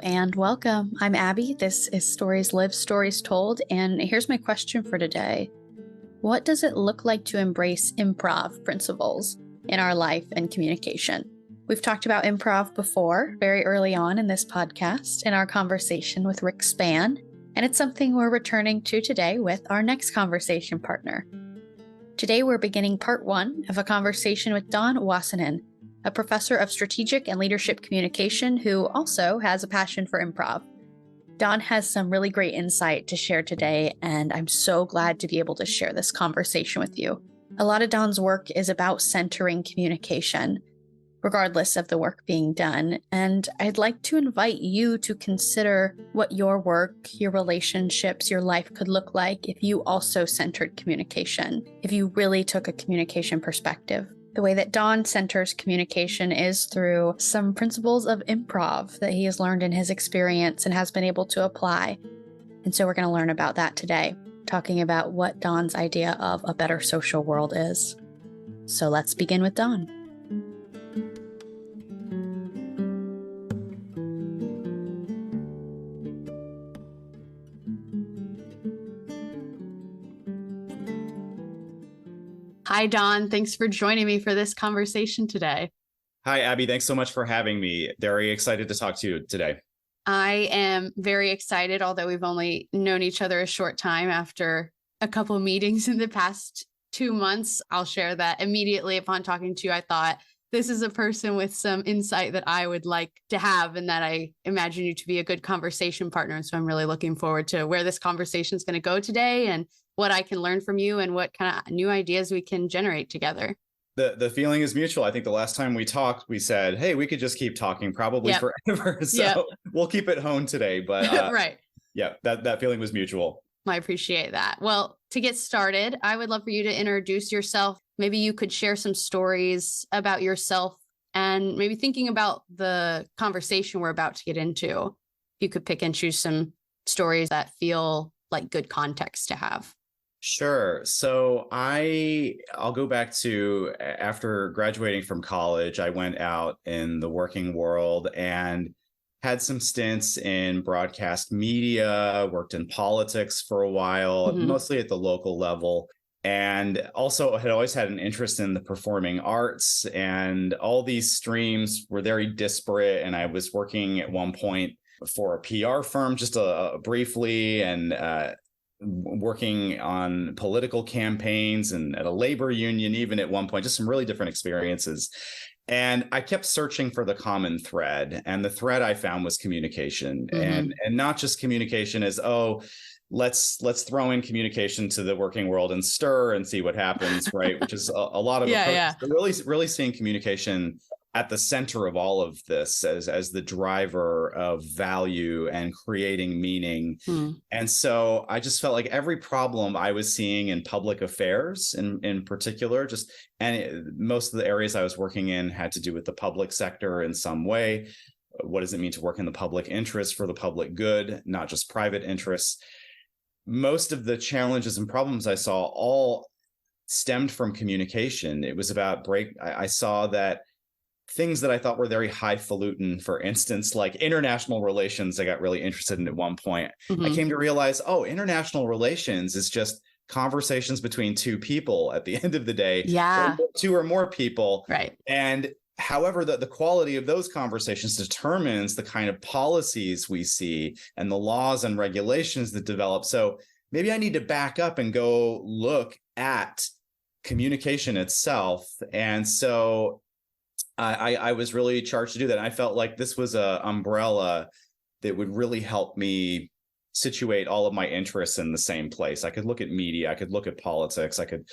and welcome. I'm Abbie. This is Stories Lived, Stories Told, and here's my question for today. What does it look like to embrace improv principles in our life and communication? We've talked about improv before, very early on in this podcast, in our conversation with Rick Spann, and it's something we're returning to today with our next conversation partner. Today we're beginning part one of a conversation with Don Waisanen, a professor of strategic and leadership communication who also has a passion for improv. Don has some really great insight to share today, and I'm so glad to be able to share this conversation with you. A lot of Don's work is about centering communication, regardless of the work being done, and I'd like to invite you to consider what your work, your relationships, your life could look like if you also centered communication, if you really took a communication perspective. The way that Don centers communication is through some principles of improv that he has learned in his experience and has been able to apply. And so we're going to learn about that today, talking about what Don's idea of a better social world is. So let's begin with Don. Hi, Don. Thanks for joining me for this conversation today. Hi, Abbie. Thanks so much for having me. Very excited to talk to you today. I am very excited, although we've only known each other a short time after a couple of meetings in the past 2 months. I'll share that immediately upon talking to you. I thought this is a person with some insight that I would like to have and that I imagine you to be a good conversation partner. And so I'm really looking forward to where this conversation is going to go today and what I can learn from you and what kind of new ideas we can generate together. The feeling is mutual. I think the last time we talked, we said, hey, we could just keep talking probably forever. So we'll keep it honed today. But right. Yeah, that feeling was mutual. I appreciate that. Well, to get started, I would love for you to introduce yourself. Maybe you could share some stories about yourself and maybe thinking about the conversation we're about to get into. You could pick and choose some stories that feel like good context to have. Sure. So I'll go back to after graduating from college, I went out in the working world and had some stints in broadcast media, worked in politics for a while, mostly at the local level, and also had always had an interest in the performing arts. And all these streams were very disparate. And I was working at one point for a PR firm just briefly, and working on political campaigns and at a labor union, even at one point, just some really different experiences. And I kept searching for the common thread. And the thread I found was communication, and not just communication as, oh, let's throw in communication to the working world and stir and see what happens, right? Which is a lot of approaches. But really seeing communication at the center of all of this as the driver of value and creating meaning. And so I just felt like every problem I was seeing in public affairs in particular, most of the areas I was working in had to do with the public sector in some way. What does it mean to work in the public interest for the public good, not just private interests? Most of the challenges and problems I saw all stemmed from communication. It was about I saw that things that I thought were very highfalutin, for instance, like international relations, I got really interested in at one point. I came to realize, international relations is just conversations between two people at the end of the day, two or more people. Right. And however, the quality of those conversations determines the kind of policies we see and the laws and regulations that develop. So maybe I need to back up and go look at communication itself. And so I was really charged to do that. And I felt like this was an umbrella that would really help me situate all of my interests in the same place. I could look at media, I could look at politics, I could,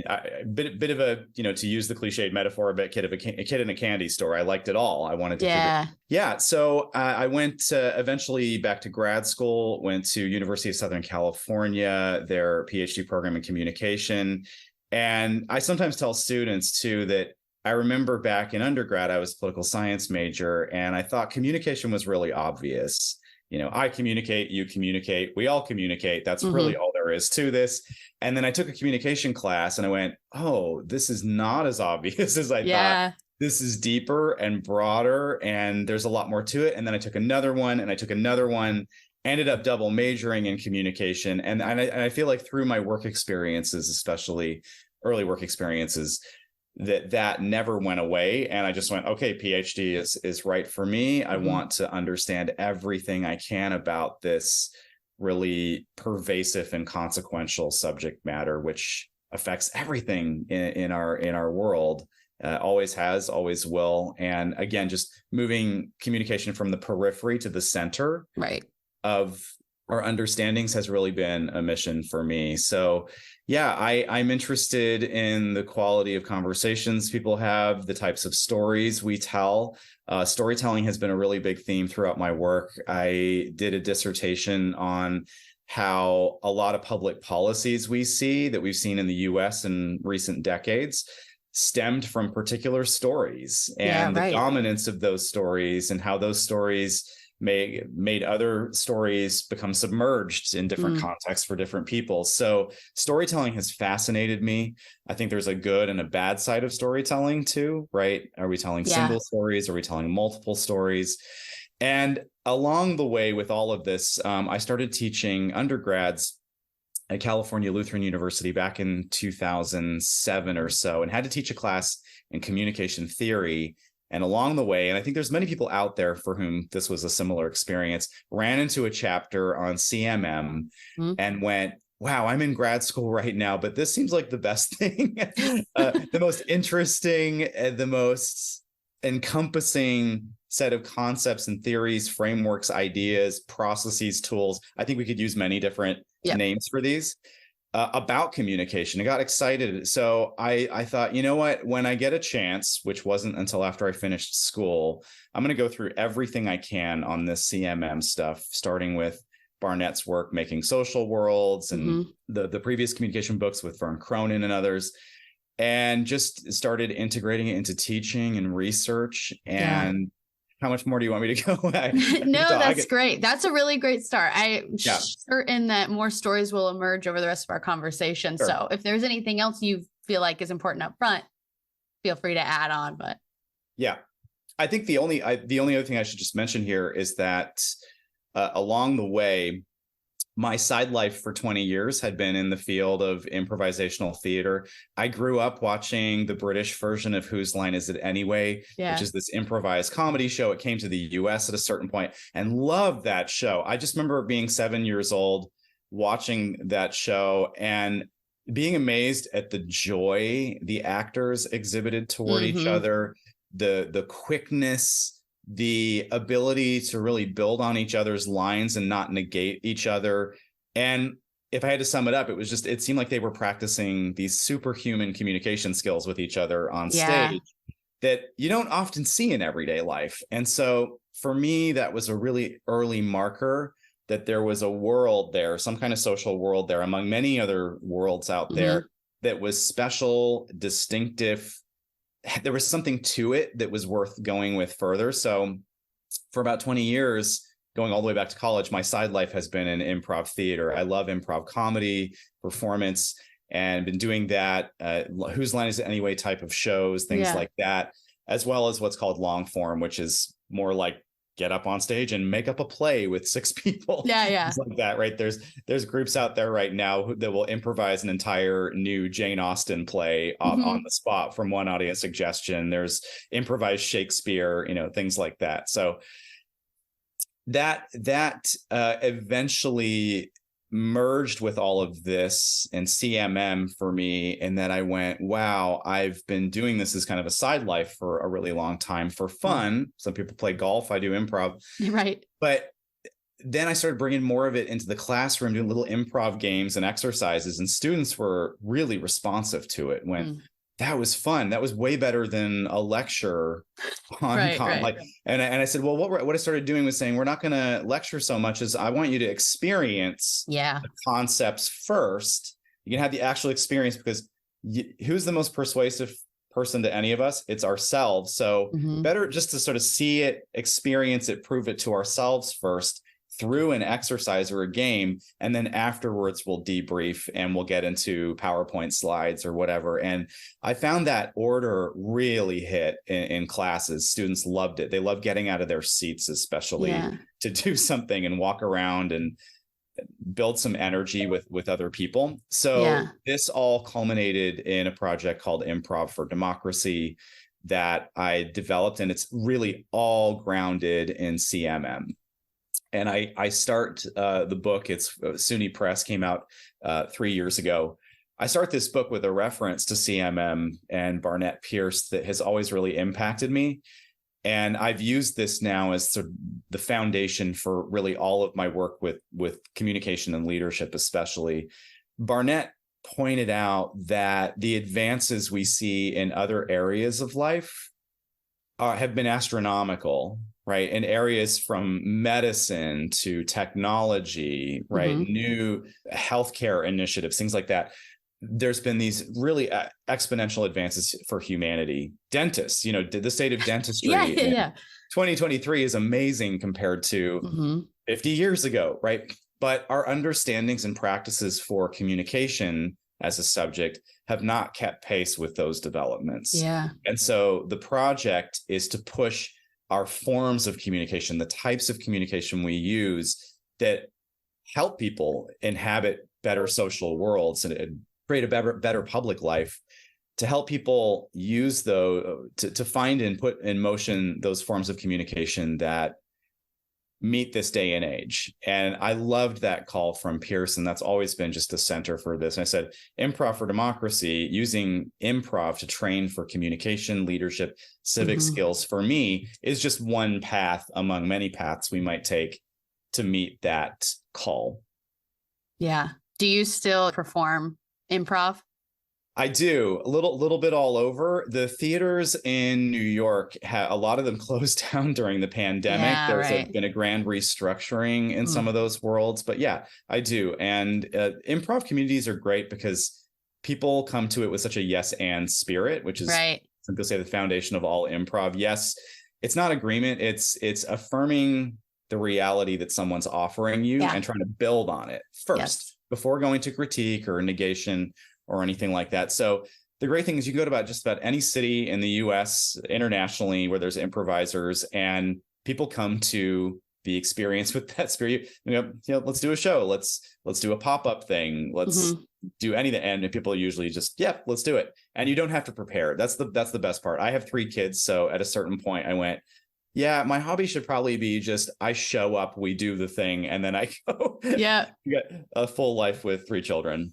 a bit of a, to use the cliched metaphor, a kid in a candy store. I liked it all. I wanted to. So I went eventually back to grad school, went to University of Southern California, their PhD program in communication. And I sometimes tell students too that I remember back in undergrad, I was a political science major, and I thought communication was really obvious. I communicate, you communicate, we all communicate. That's really all there is to this. And then I took a communication class and I went, oh, this is not as obvious as I thought. this is deeper and broader, and there's a lot more to it. And then I took another one, and I took another one, ended up double majoring in communication. And I feel like through my work experiences, especially early work experiences, that never went away. And I just went, okay, PhD is right for me. I want to understand everything I can about this really pervasive and consequential subject matter, which affects everything in our world. Always has, always will. And again, just moving communication from the periphery to the center of our understandings has really been a mission for me. So yeah, I'm interested in the quality of conversations people have, the types of stories we tell. Storytelling has been a really big theme throughout my work. I did a dissertation on how a lot of public policies we've seen in the US in recent decades stemmed from particular stories and the dominance of those stories, and how those stories made other stories become submerged in different contexts for different people. So storytelling has fascinated me. I think there's a good and a bad side of storytelling too, right? Are we telling single stories? Are we telling multiple stories? And along the way with all of this, I started teaching undergrads at California Lutheran University back in 2007 or so, and had to teach a class in communication theory. And along the way, and I think there's many people out there for whom this was a similar experience, ran into a chapter on CMM and went, wow, I'm in grad school right now, but this seems like the best thing, the most interesting, the most encompassing set of concepts and theories, frameworks, ideas, processes, tools. I think we could use many different names for these. About communication. I got excited. So I thought, you know what, when I get a chance, which wasn't until after I finished school, I'm going to go through everything I can on this CMM stuff, starting with Barnett's work, Making Social Worlds, and the previous communication books with Vern Cronin and others, and just started integrating it into teaching and research. And how much more do you want me to go? No, that's great. That's a really great start. I'm certain that more stories will emerge over the rest of our conversation. Sure. So if there's anything else you feel like is important up front, feel free to add on. But yeah, I think the only other thing I should just mention here is that along the way, my side life for 20 years had been in the field of improvisational theater. I grew up watching the British version of Whose Line Is It Anyway, which is this improvised comedy show. It came to the US at a certain point and loved that show. I just remember being 7 years old, watching that show and being amazed at the joy the actors exhibited toward each other, the quickness, the ability to really build on each other's lines and not negate each other. And if I had to sum it up, it seemed like they were practicing these superhuman communication skills with each other on stage that you don't often see in everyday life. And so for me, that was a really early marker that there was a world there, some kind of social world there, among many other worlds out there, that was special, distinctive. There was something to it that was worth going with further. So for about 20 years, going all the way back to college, my side life has been in improv theater. I love improv comedy, performance, and been doing that, Whose Line Is It Anyway type of shows, things like that, as well as what's called long form, which is more like get up on stage and make up a play with 6 people. Things like that, right? There's groups out there right now that will improvise an entire new Jane Austen play on the spot from one audience suggestion. There's improvised Shakespeare, things like that. So that eventually merged with all of this and CMM for me, and then I went, wow, I've been doing this as kind of a side life for a really long time for fun. Some people play golf, I do improv. Right. But then I started bringing more of it into the classroom, doing little improv games and exercises, and students were really responsive to it. Went, that was fun. That was way better than a lecture on And I said, well, what I started doing was saying, we're not going to lecture so much as I want you to experience the concepts first. You can have the actual experience, because who's the most persuasive person to any of us? It's ourselves. So better just to sort of see it, experience it, prove it to ourselves first, through an exercise or a game. And then afterwards we'll debrief and we'll get into PowerPoint slides or whatever. And I found that order really hit in classes. Students loved it. They loved getting out of their seats, especially to do something and walk around and build some energy with other people. So this all culminated in a project called Improv for Democracy that I developed, and it's really all grounded in CMM. And I start the book, it's SUNY Press, came out 3 years ago. I start this book with a reference to CMM and Barnett Pierce that has always really impacted me. And I've used this now as sort of the foundation for really all of my work with communication and leadership, especially. Barnett pointed out that the advances we see in other areas of life have been astronomical, right? In areas from medicine to technology, right? New healthcare initiatives, things like that. There's been these really exponential advances for humanity. Dentists, the state of dentistry in 2023 is amazing compared to 50 years ago, right? But our understandings and practices for communication as a subject have not kept pace with those developments. Yeah. And so the project is to push our forms of communication, the types of communication we use that help people inhabit better social worlds and create a better public life, to help people use to find and put in motion those forms of communication that meet this day and age. And I loved that call from Pierce, and that's always been just the center for this. And I said, Improv for Democracy, using improv to train for communication, leadership, civic skills, for me, is just one path among many paths we might take to meet that call. Yeah. Do you still perform improv? I do, a little bit all over. The theaters in New York, a lot of them closed down during the pandemic. There's been a grand restructuring in some of those worlds, but yeah, I do. And improv communities are great because people come to it with such a yes and spirit, which is, some people say, the foundation of all improv. Yes, it's not agreement. It's affirming the reality that someone's offering you and trying to build on it first before going to critique or negation or anything like that. So the great thing is you can go to just about any city in the US, internationally, where there's improvisers, and people come to the experience with that spirit. Let's do a show. Let's do a pop-up thing. Let's do anything. And people usually just, let's do it. And you don't have to prepare. That's the best part. I have 3 kids. So at a certain point I went, my hobby should probably be just, I show up, we do the thing, and then I go. You got a full life with 3 children.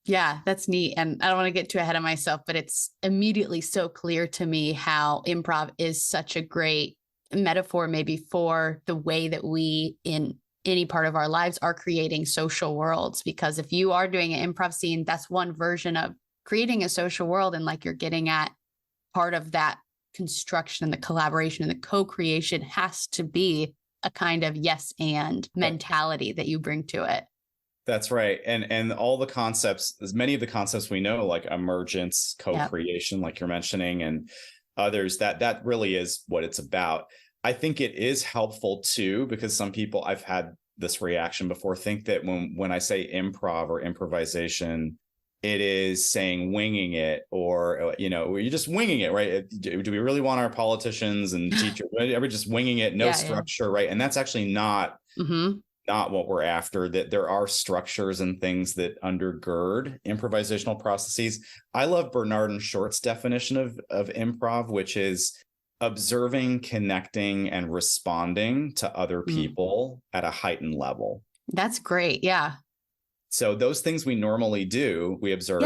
Yeah, that's neat. And I don't want to get too ahead of myself, but it's immediately so clear to me how improv is such a great metaphor, maybe, for the way that we in any part of our lives are creating social worlds. Because if you are doing an improv scene, that's one version of creating a social world. And like you're getting at, part of that construction and the collaboration and the co-creation has to be a kind of yes and mentality that you bring to it. That's right. And all the concepts, as many of the concepts we know, like emergence, co-creation, like you're mentioning, and others, that really is what it's about. I think it is helpful too, because some people, I've had this reaction before, think that when I say improv or improvisation, it is saying winging it, or, you're just winging it, right? Do we really want our politicians and teachers? Are we just winging it? No structure, right? And that's actually not what we're after. That there are structures and things that undergird improvisational processes. I love Bernard Short's definition of improv, which is observing, connecting, and responding to other people at a heightened level. That's great. Yeah. So those things we normally do, we observe,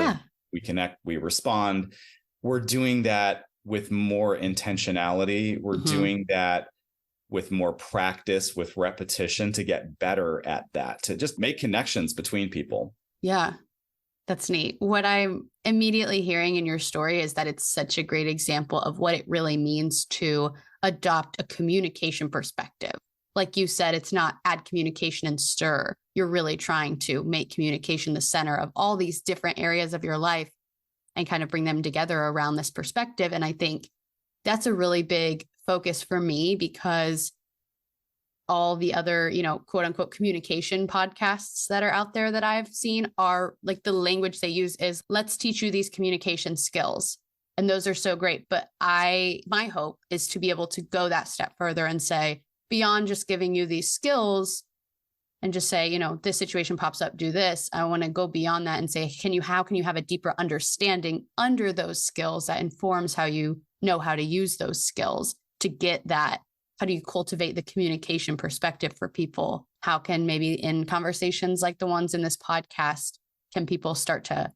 we connect, we respond. We're doing that with more intentionality. We're doing that with more practice, with repetition, to get better at that, to just make connections between people. Yeah, that's neat. What I'm immediately hearing in your story is that it's such a great example of what it really means to adopt a communication perspective. Like you said, it's not add communication and stir. You're really trying to make communication the center of all these different areas of your life and kind of bring them together around this perspective. And I think that's a really big focus for me, because all the other, quote unquote communication podcasts that are out there that I've seen are like the language they use is let's teach you these communication skills. And those are so great. But my hope is to be able to go that step further and say, beyond just giving you these skills and just say, this situation pops up, do this. I want to go beyond that and say, how can you have a deeper understanding under those skills that informs how you know how to use those skills to get that? How do you cultivate the communication perspective for people? How can maybe in conversations like the ones in this podcast, can people start to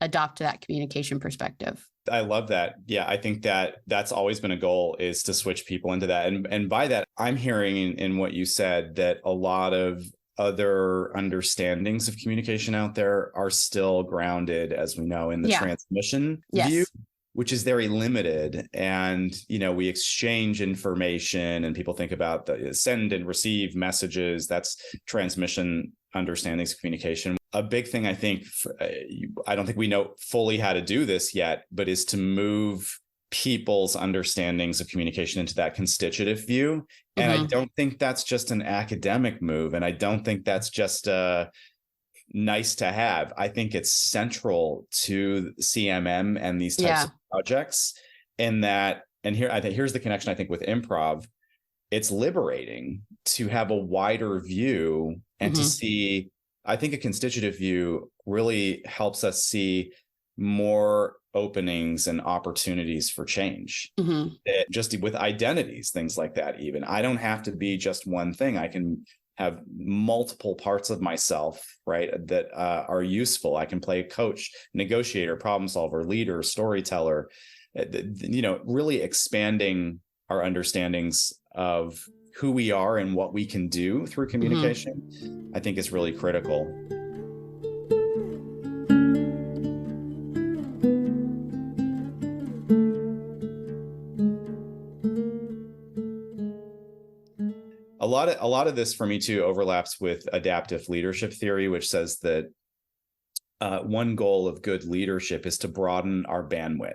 adopt that communication perspective? I love that. Yeah, I think that's always been a goal, is to switch people into that. And by that, I'm hearing in what you said that a lot of other understandings of communication out there are still grounded, as we know, in the transmission view, which is very limited. And, we exchange information and people think about the send and receive messages. That's transmission understandings of communication. A big thing, I think, I don't think we know fully how to do this yet, but is to move people's understandings of communication into that constitutive view. And I don't think that's just an academic move. And I don't think that's just nice to have. I think it's central to CMM and these types of projects. And here, I think here's the connection, I think, with improv. It's liberating to have a wider view and to see, I think a constitutive view really helps us see more openings and opportunities for change. Just with identities, things like that. Even I don't have to be just one thing. I can have multiple parts of myself, right, that are useful. I can play coach, negotiator, problem solver, leader, storyteller, really expanding our understandings of who we are and what we can do through communication, I think is really critical. A lot of this for me too overlaps with adaptive leadership theory, which says that one goal of good leadership is to broaden our bandwidth.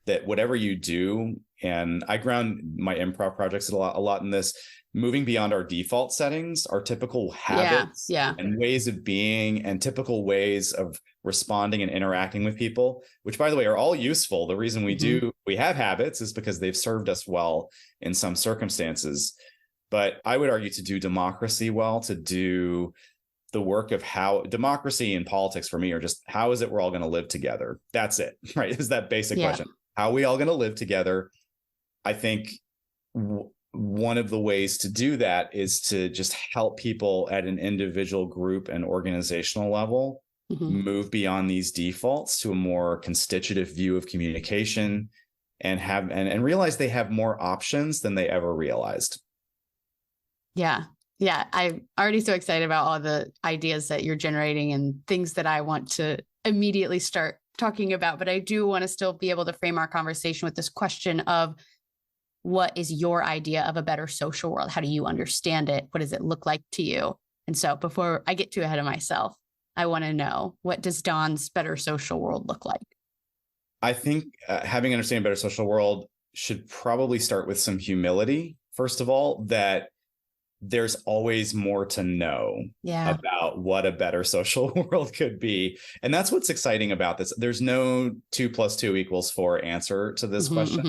That whatever you do, and I ground my improv projects a lot in this, moving beyond our default settings, our typical habits and ways of being and typical ways of responding and interacting with people, which, by the way, are all useful. The reason we have habits is because they've served us well in some circumstances. But I would argue to do democracy well, to do the work of how democracy and politics for me are just, how is it we're all going to live together? That's it, right? Is that basic question. How are we all going to live together? I think one of the ways to do that is to just help people at an individual, group, and organizational level move beyond these defaults to a more constitutive view of communication and realize they have more options than they ever realized. Yeah. I'm already so excited about all the ideas that you're generating and things that I want to immediately start talking about. But I do want to still be able to frame our conversation with this question of, what is your idea of a better social world? How do you understand it? What does it look like to you? And so before I get too ahead of myself, I want to know, what does Don's better social world look like? I think having an understanding of a better social world should probably start with some humility. First of all, that there's always more to know about what a better social world could be. And that's what's exciting about this. There's no 2 + 2 = 4 answer to this question,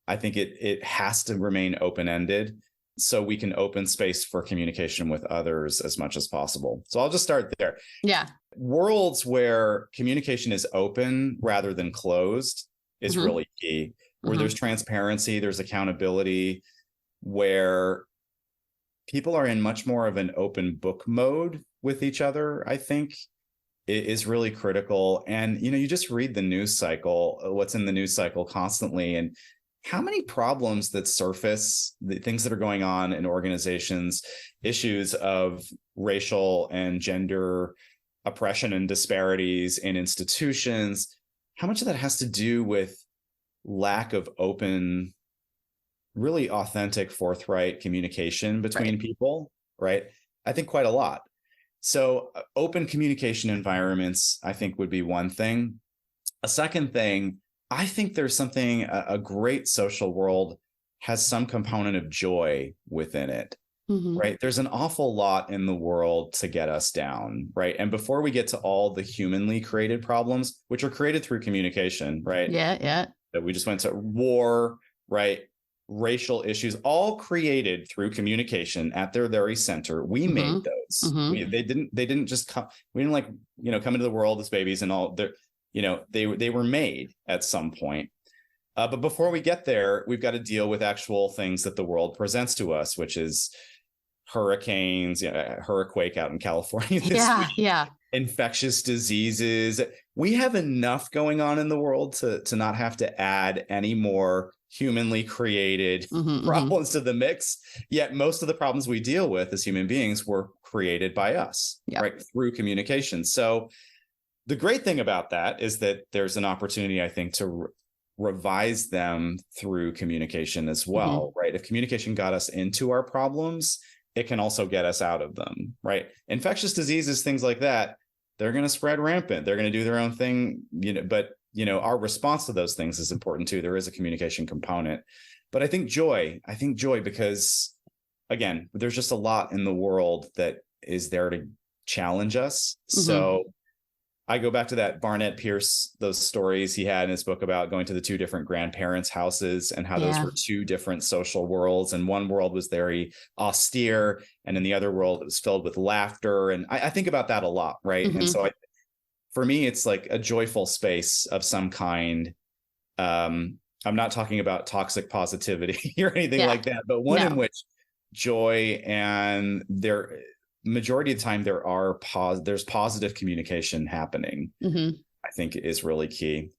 I think it has to remain open-ended so we can open space for communication with others as much as possible. So I'll just start there. Yeah. Worlds where communication is open rather than closed is really key. Where there's transparency, there's accountability, where people are in much more of an open book mode with each other, I think, is really critical. And, you just read the news cycle, what's in the news cycle constantly, and how many problems that surface, the things that are going on in organizations, issues of racial and gender oppression and disparities in institutions, how much of that has to do with lack of open, really authentic, forthright communication between people, right? I think quite a lot. So open communication environments, I think, would be one thing. A second thing, I think there's something, a great social world has some component of joy within it. right? There's an awful lot in the world to get us down, right? And before we get to all the humanly created problems, which are created through communication, right? Yeah. That we just went to war, right? Racial issues, all created through communication at their very center. We made those. They didn't just come. We didn't like, come into the world as babies and all. They were made at some point. But before we get there, we've got to deal with actual things that the world presents to us, which is hurricanes, hurricane out in California this week, infectious diseases. We have enough going on in the world to not have to add any more humanly created problems to the mix. Yet most of the problems we deal with as human beings were created by us, right, through communication. So the great thing about that is that there's an opportunity, I think, to revise them through communication as well, right? If communication got us into our problems, it can also get us out of them, right? Infectious diseases, things like that, they're going to spread rampant. They're going to do their own thing, but our response to those things is important too. There is a communication component. But I think joy, because again, there's just a lot in the world that is there to challenge us. So I go back to that Barnett Pierce, those stories he had in his book about going to the two different grandparents' houses and how those were two different social worlds. And one world was very austere, and in the other world, it was filled with laughter. And I think about that a lot, right? And so for me, it's like a joyful space of some kind. I'm not talking about toxic positivity or anything like that, but one in which joy and majority of the time there's positive communication happening, I think is really key.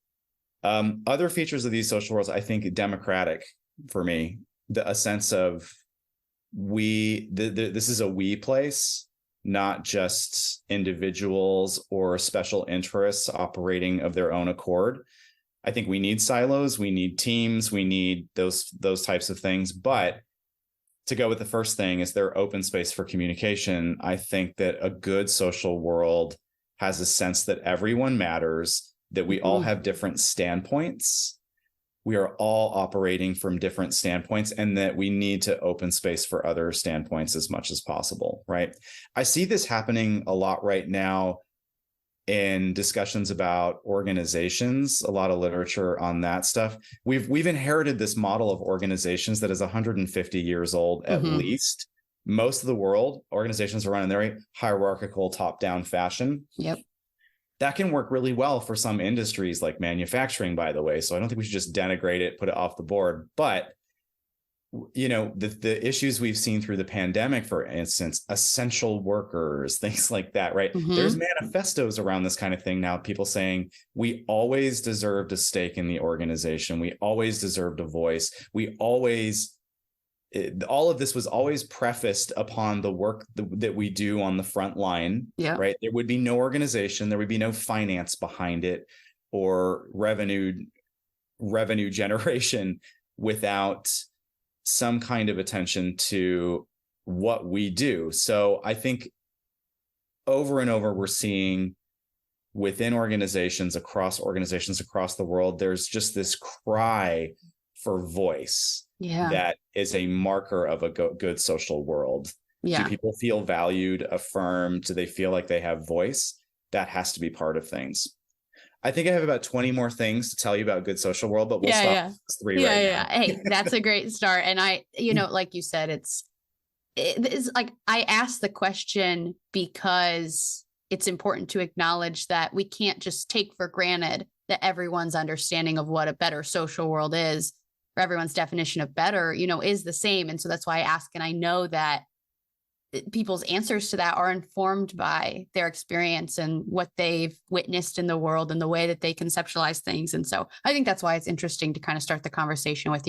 Other features of these social worlds, I think democratic for me, a sense of this is a we place, not just individuals or special interests operating of their own accord. I think we need silos, we need teams, we need those types of things, but to go with the first thing, is there open space for communication? I think that a good social world has a sense that everyone matters, that we all have different standpoints. We are all operating from different standpoints, and that we need to open space for other standpoints as much as possible, right? I see this happening a lot right now in discussions about organizations, a lot of literature on that stuff. We've inherited this model of organizations that is 150 years old at least. Most of the world, organizations are run in a very hierarchical, top-down fashion. That can work really well for some industries like manufacturing, by the way. So I don't think we should just denigrate it, put it off the board. But the issues we've seen through the pandemic, for instance, essential workers, things like that, right? There's manifestos around this kind of thing now, people saying we always deserved a stake in the organization. We always deserved a voice. All of this was always prefaced upon the work that we do on the front line, right? There would be no organization, there would be no finance behind it or revenue generation without some kind of attention to what we do. So I think over and over, we're seeing within organizations across the world, there's just this cry for voice that is a marker of a good social world. Do people feel valued, affirmed? Do they feel like they have voice? That has to be part of things. I think I have about 20 more things to tell you about good social world, but we'll stop at 3 right now. Hey, that's a great start. And like you said, it's like, I asked the question because it's important to acknowledge that we can't just take for granted that everyone's understanding of what a better social world is, or everyone's definition of better, is the same. And so that's why I ask. And I know that people's answers to that are informed by their experience and what they've witnessed in the world and the way that they conceptualize things. And so I think that's why it's interesting to kind of start the conversation with,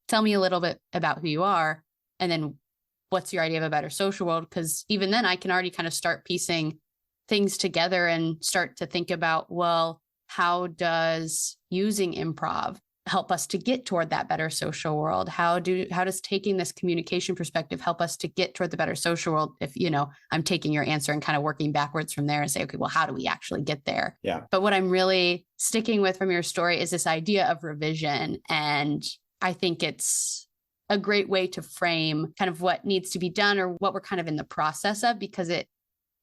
tell me a little bit about who you are, and then what's your idea of a better social world? Because even then I can already kind of start piecing things together and start to think about, well, how does using improv help us to get toward that better social world? How does taking this communication perspective help us to get toward the better social world? If, I'm taking your answer and kind of working backwards from there and say, okay, well, how do we actually get there? But what I'm really sticking with from your story is this idea of revision. And I think it's a great way to frame kind of what needs to be done or what we're kind of in the process of, because it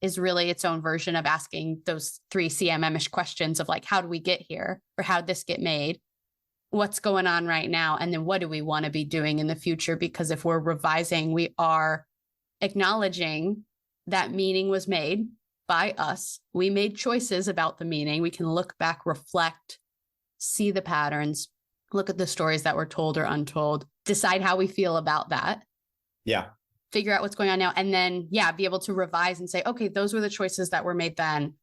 is really its own version of asking those 3 CMM-ish questions of like, how do we get here? Or how did this get made? What's going on right now? And then what do we want to be doing in the future? Because if we're revising, we are acknowledging that meaning was made by us. We made choices about the meaning. We can look back, reflect, see the patterns, look at the stories that were told or untold, decide how we feel about that. Yeah. Figure out what's going on now. And then, be able to revise and say, okay, those were the choices that were made then.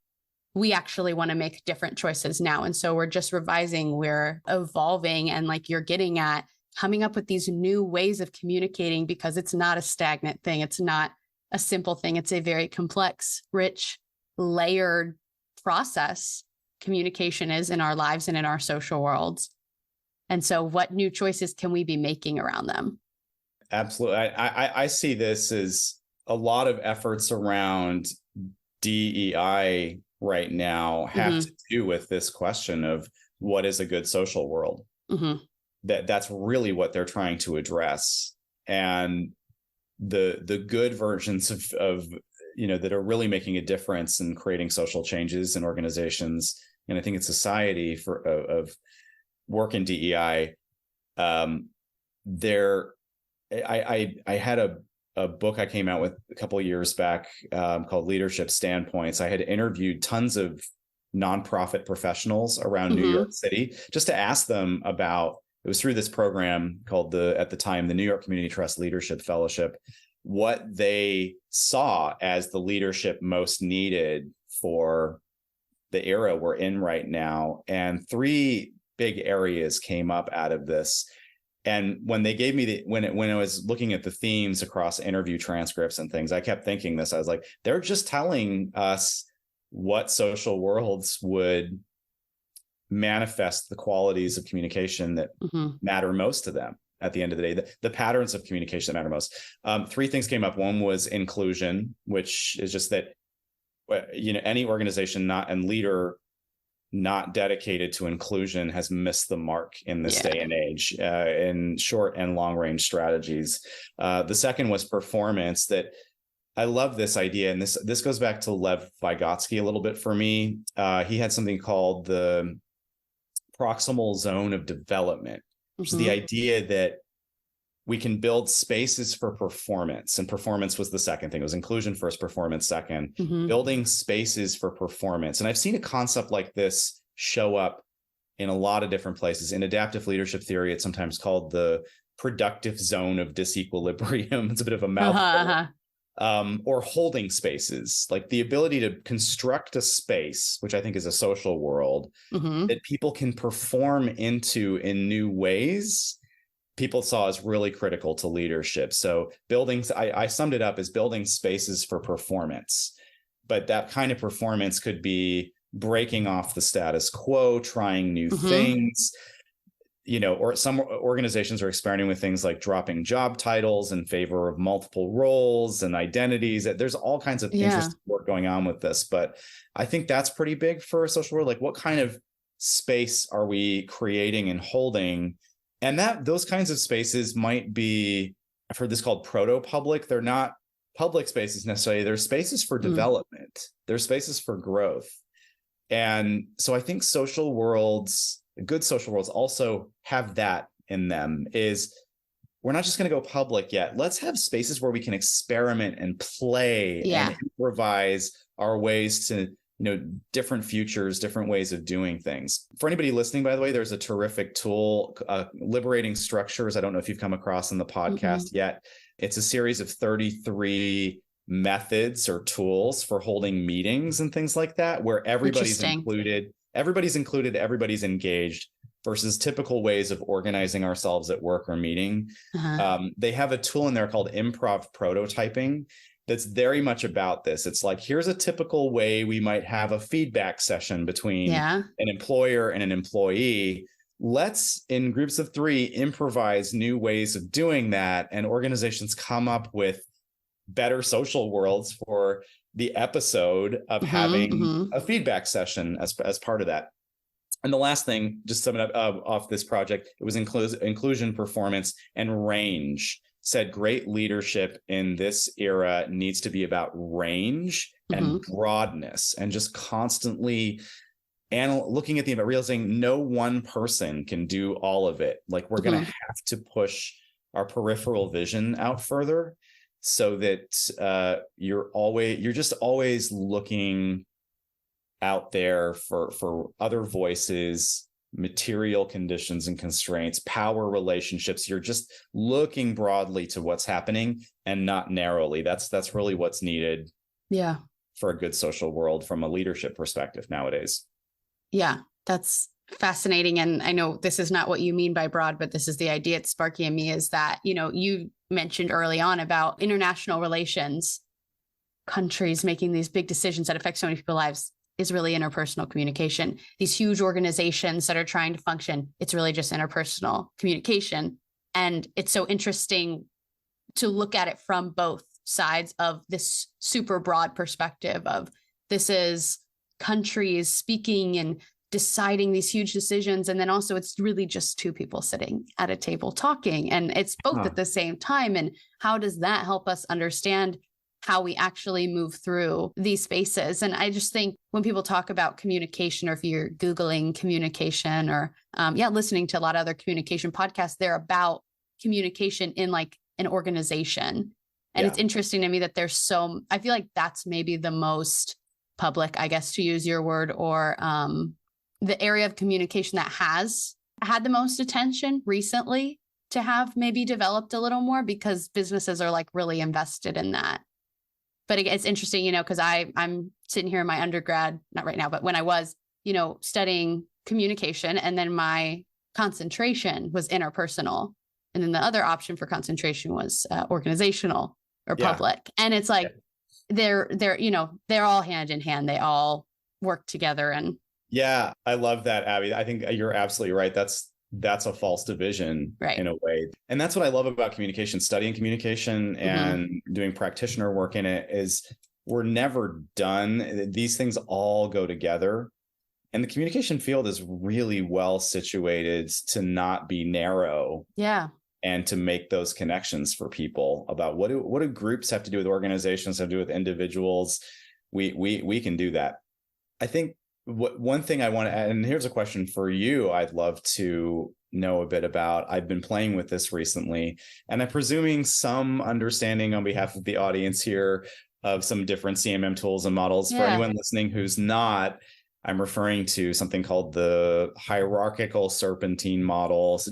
We actually want to make different choices now. And so we're just revising, we're evolving, and like you're getting at, coming up with these new ways of communicating, because it's not a stagnant thing. It's not a simple thing. It's a very complex, rich, layered process. Communication is in our lives and in our social worlds. And so what new choices can we be making around them? Absolutely. I see this as a lot of efforts around DEI right now have to do with this question of what is a good social world. That's really what they're trying to address. And the good versions of that are really making a difference in creating social changes in organizations, and I think in society of work in DEI. I had a book I came out with a couple of years back called Leadership Standpoints. I had interviewed tons of nonprofit professionals around New York City just to ask them about, it was through this program called at the time, the New York Community Trust Leadership Fellowship, what they saw as the leadership most needed for the era we're in right now. And 3 big areas came up out of this. And when they gave me when I was looking at the themes across interview transcripts and things, I kept thinking this. I was like, they're just telling us what social worlds would manifest the qualities of communication that matter most to them at the end of the day, the patterns of communication that matter most. 3 things came up. One was inclusion, which is just that, any organization and leader not dedicated to inclusion has missed the mark in this day and age, in short and long range strategies. The second was performance. That I love this idea. And this goes back to Lev Vygotsky a little bit for me. He had something called the proximal zone of development, which is the idea that we can build spaces for performance. And performance was the second thing. It was inclusion first, performance second, building spaces for performance. And I've seen a concept like this show up in a lot of different places. In adaptive leadership theory, it's sometimes called the productive zone of disequilibrium. It's a bit of a mouthful. Or holding spaces, like the ability to construct a space, which I think is a social world, that people can perform into in new ways, people saw as really critical to leadership. So I summed it up as building spaces for performance. But that kind of performance could be breaking off the status quo, trying new things, or some organizations are experimenting with things like dropping job titles in favor of multiple roles and identities. There's all kinds of interesting work going on with this. But I think that's pretty big for a social world. Like, what kind of space are we creating and holding? And those kinds of spaces might be, I've heard this called proto-public. They're not public spaces necessarily. They're spaces for development. They're spaces for growth. And so I think social worlds, good social worlds, also have that in them. Is we're not just going to go public yet. Let's have spaces where we can experiment and play and improvise our ways to, different futures, different ways of doing things. For anybody listening, by the way, there's a terrific tool, Liberating Structures. I don't know if you've come across in the podcast yet. It's a series of 33 methods or tools for holding meetings and things like that, where everybody's included, everybody's engaged, versus typical ways of organizing ourselves at work or meeting. They have a tool in there called Improv prototyping that's very much about this. It's like, here's a typical way we might have a feedback session between an employer and an employee. Let's, in groups of 3, improvise new ways of doing that. And organizations come up with better social worlds for the episode of having a feedback session as part of that. And the last thing, just summing up off this project, it was inclusion, performance, and range. Said great leadership in this era needs to be about range and broadness, and just constantly looking at the event, realizing no one person can do all of it. Like, we're going to have to push our peripheral vision out further, so that you're just always looking out there for other voices, material conditions and constraints, power relationships. You're just looking broadly to what's happening and not narrowly. That's really what's needed. Yeah. For a good social world from a leadership perspective nowadays. Yeah, that's fascinating. And I know this is not what you mean by broad, but this is the idea it's sparking in me, is that, you mentioned early on about international relations, countries making these big decisions that affect so many people's lives, is really interpersonal communication. These huge organizations that are trying to function, it's really just interpersonal communication. And it's so interesting to look at it from both sides of this super broad perspective of, this is countries speaking and deciding these huge decisions. And then also it's really just two people sitting at a table talking, and it's both at the same time. And how does that help us understand how we actually move through these spaces? And I just think when people talk about communication, or if you're Googling communication, or listening to a lot of other communication podcasts, they're about communication in like an organization. And it's interesting to me that I feel like that's maybe the most public, I guess, to use your word, or the area of communication that has had the most attention recently to have maybe developed a little more, because businesses are like really invested in that. But it's interesting, because I'm sitting here in my undergrad, not right now, but when I was, studying communication, and then my concentration was interpersonal. And then the other option for concentration was organizational or public. And it's like, they're all hand in hand. They all work together. And yeah, I love that, Abbie. I think you're absolutely right. That's a false division in a way. And that's what I love about communication, studying communication and doing practitioner work in it, is we're never done. These things all go together. And the communication field is really well situated to not be narrow. Yeah. And to make those connections for people about what do groups have to do with organizations, have to do with individuals. We can do that. I think one thing I want to add, and here's a question for you, I'd love to know a bit about. I've been playing with this recently, and I'm presuming some understanding on behalf of the audience here of some different CMM tools and models. For anyone listening who's not, I'm referring to something called the hierarchical serpentine model. So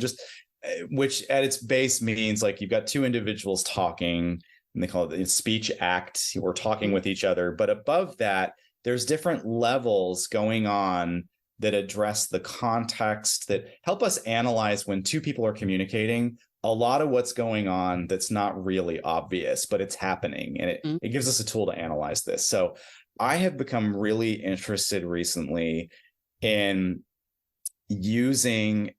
which at its base means like you've got two individuals talking, and they call it the speech act. We're talking with each other. But above that, there's different levels going on that address the context, that help us analyze when two people are communicating a lot of what's going on that's not really obvious, but it's happening. And it gives us a tool to analyze this. So I have become really interested recently in using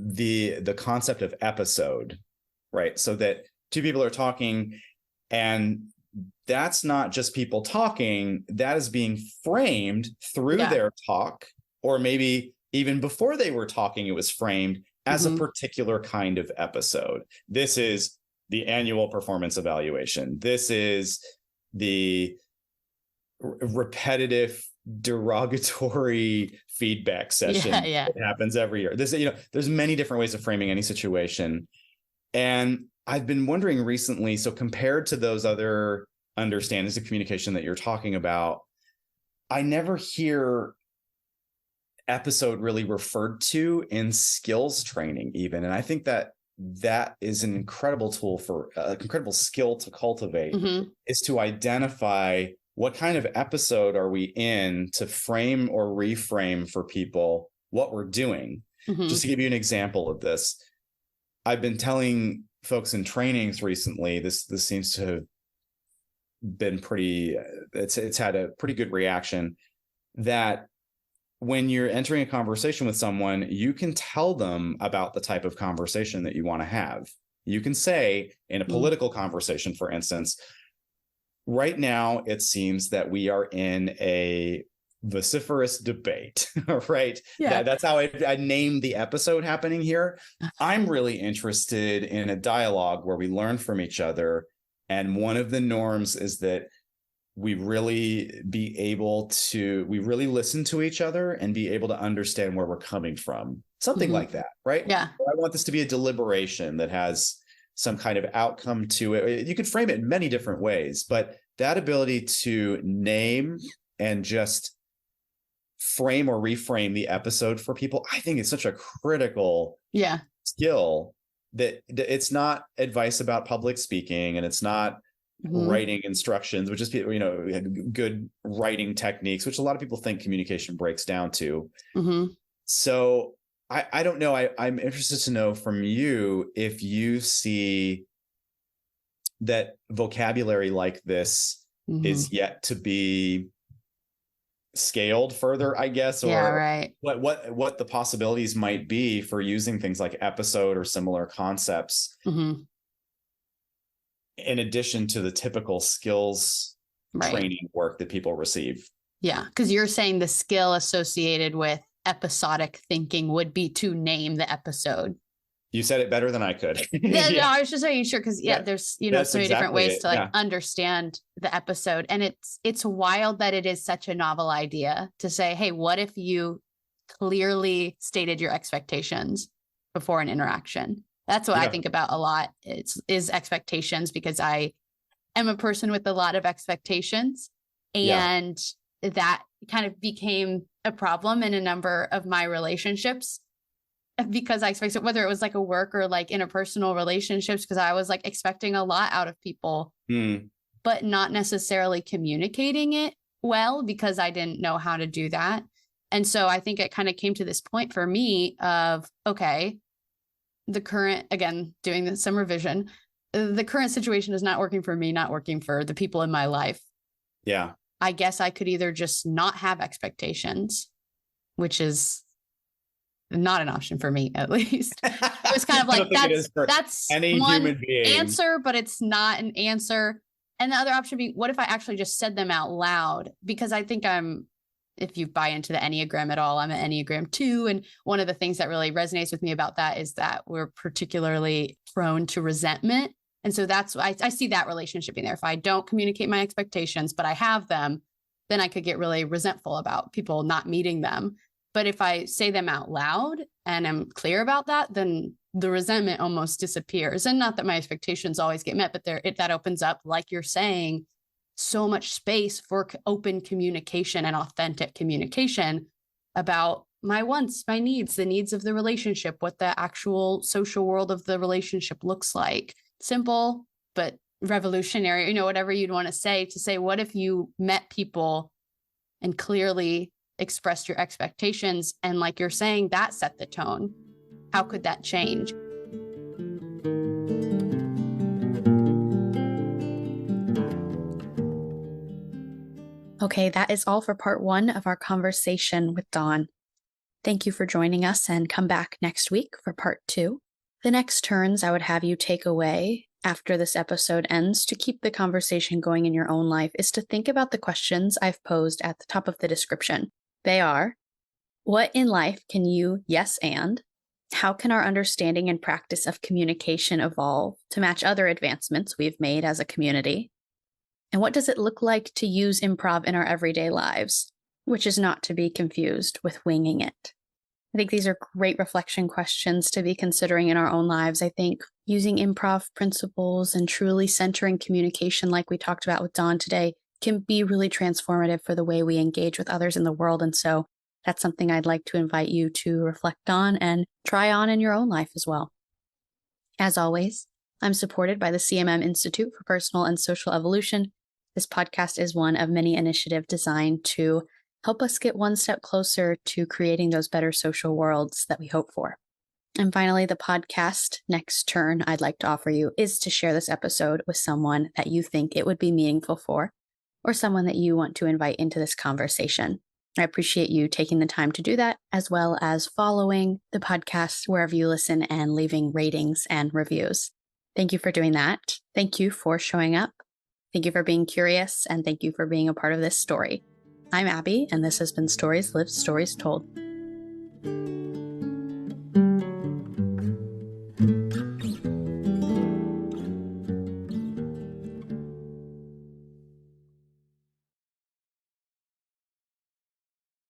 the concept of episode, right? So that two people are talking, and that's not just people talking, that is being framed through their talk, or maybe even before they were talking, it was framed as a particular kind of episode. This is the annual performance evaluation. This is the repetitive derogatory feedback session that happens every year. There's many different ways of framing any situation. And I've been wondering recently, so compared to those other understandings of communication that you're talking about, I never hear episode really referred to in skills training even. And I think that is an incredible tool for incredible skill to cultivate, is to identify what kind of episode are we in, to frame or reframe for people what we're doing. Just to give you an example of this, I've been telling folks in trainings recently, this seems to have been it's had a pretty good reaction, that when you're entering a conversation with someone, you can tell them about the type of conversation that you want to have. You can say, in a political conversation, for instance, right now, it seems that we are in a vociferous debate, right? Yeah. That's how I named the episode happening here. I'm really interested in a dialogue where we learn from each other. And one of the norms is that we really listen to each other and be able to understand where we're coming from. Something like that, right? Yeah. I want this to be a deliberation that has some kind of outcome to it. You could frame it in many different ways, but that ability to name and just frame or reframe the episode for people, I think is such a critical skill that it's not advice about public speaking, and it's not writing instructions, which is, good writing techniques, which a lot of people think communication breaks down to. So I don't know. I'm interested to know from you if you see that vocabulary like this is yet to be scaled further, I guess, or what the possibilities might be for using things like episode or similar concepts in addition to the typical skills training work that people receive. Yeah, because you're saying the skill associated with episodic thinking would be to name the episode. You said it better than I could. No, I was just making sure, because there's so many different ways to understand the episode, and it's wild that it is such a novel idea to say, hey, what if you clearly stated your expectations before an interaction? That's what I think about a lot. Is expectations, because I am a person with a lot of expectations, and that kind of became a problem in a number of my relationships, because I expected, whether it was like a work or like interpersonal relationships, because I was like expecting a lot out of people, but not necessarily communicating it well, because I didn't know how to do that. And so I think it kind of came to this point for me of, okay, the current, again, doing some revision, the current situation is not working for me, not working for the people in my life. Yeah. I guess I could either just not have expectations, which is not an option for me, at least. It was kind of like, that's any one human being answer, but it's not an answer. And the other option would be, what if I actually just said them out loud? Because I think if you buy into the Enneagram at all, I'm an Enneagram 2. And one of the things that really resonates with me about that is that we're particularly prone to resentment. And so that's why I see that relationship being there. If I don't communicate my expectations, but I have them, then I could get really resentful about people not meeting them. But if I say them out loud and I'm clear about that, then the resentment almost disappears. And not that my expectations always get met, but that opens up, like you're saying, so much space for open communication and authentic communication about my wants, my needs, the needs of the relationship, what the actual social world of the relationship looks like. Simple, but revolutionary, whatever you'd want to say, what if you met people and clearly expressed your expectations, and like you're saying, that set the tone? How could that change? Okay, that is all for part 1 of our conversation with Don. Thank you for joining us, and come back next week for part 2. The next turns I would have you take away after this episode ends to keep the conversation going in your own life is to think about the questions I've posed at the top of the description. They are: what in life can you yes and? How can our understanding and practice of communication evolve to match other advancements we've made as a community? And what does it look like to use improv in our everyday lives, which is not to be confused with winging it? I think these are great reflection questions to be considering in our own lives. I think using improv principles and truly centering communication, like we talked about with Don today, can be really transformative for the way we engage with others in the world. And so that's something I'd like to invite you to reflect on and try on in your own life as well. As always, I'm supported by the CMM Institute for Personal and Social Evolution. This podcast is one of many initiatives designed to help us get one step closer to creating those better social worlds that we hope for. And finally, the podcast next turn I'd like to offer you is to share this episode with someone that you think it would be meaningful for, or someone that you want to invite into this conversation. I appreciate you taking the time to do that, as well as following the podcast wherever you listen and leaving ratings and reviews. Thank you for doing that. Thank you for showing up. Thank you for being curious, and thank you for being a part of this story. I'm Abbie, and this has been Stories Lived, Stories Told.